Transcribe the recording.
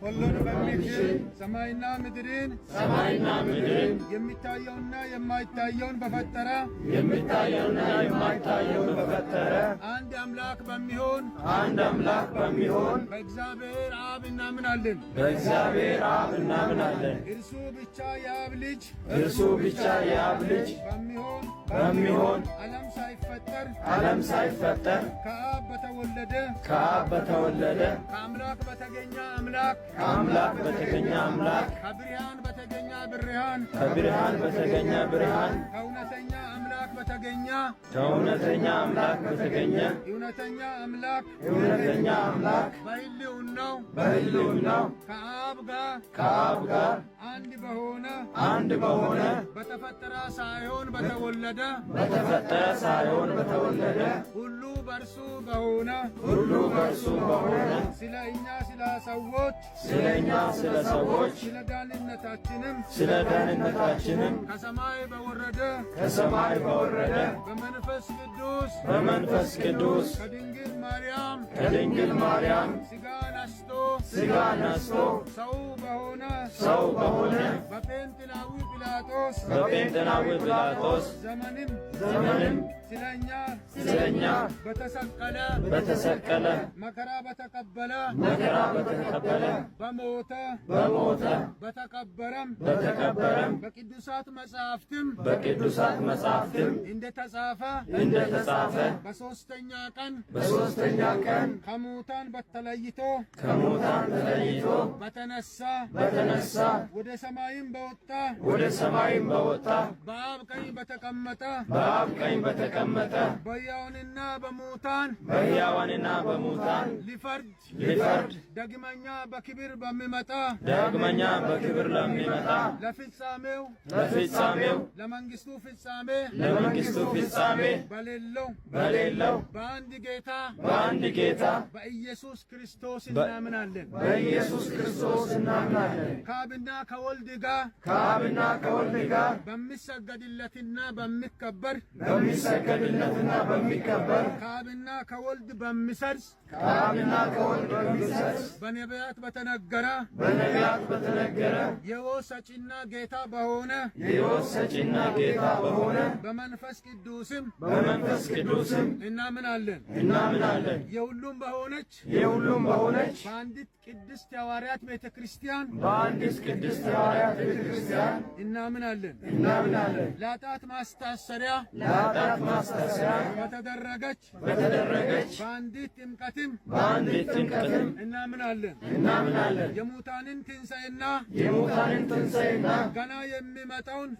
ሁሉን በሚችል ሰማይና ምድርን የሚታየውና የማይታየውን በፈጠረ አንድ አምላክ በሚሆን በእግዚአብሔር አብ እናምናለን። እርሱ ብቻ የአብ ልጅ በሚሆን ዓለም ሳይፈጠር ከአብ በተወለደ ከአምላክ በተገኘ አምላክ ከብርሃን በተገኘ ብርሃን ከእውነተኛ አምላክ በተገኘ እውነተኛ አምላክ በሕልውናው ከአብ ጋር አንድ በሆነ በተፈጠረ ሳይሆን በተወለደ ሁሉ በእርሱ በሆነ ስለ ሰዎች ስለ ዳንነታችንም ከሰማይ በወረደ በመንፈስ ቅዱስ ከድንግል ማርያም ሥጋ ነስቶ ሰው በሆነ በጴንጤናዊ ጲላጦስ ዘመንም ስለኛ በተሰቀለ መከራ በተቀበለ በሞተ በተቀበረም በቅዱሳት መጻሕፍትም እንደተጻፈ በሦስተኛ ቀን ከሙታን ተለይቶ በተነሳ ወደ ሰማይም በወጣ በአብ ቀኝ በተቀመጠ በሕያዋንና በሙታን ሊፈርድ ዳግመኛ በክብር ለሚመጣ ለፍጻሜው ለመንግሥቱ ፍጻሜ በሌለው በአንድ ጌታ በኢየሱስ ክርስቶስ እናምናለን። ከአብና ከወልድ ጋር በሚሰገድለትና በሚከበር ከአብና ከወልድ በሚሰርጽ በነቢያት በተነገረ የሕይወት ሰጪና ጌታ በሆነ በመንፈስ ቅዱስም እናምናለን። የሁሉም በሆነች በአንዲት ቅድስት የሐዋርያት ቤተ ክርስቲያን እናምናለን። ለኃጢአት ማስተስሪያ በተደረገች በአንዲት ጥምቀትም እናምናለን። የሙታንን ትንሣኤና ገና የሚመጣውን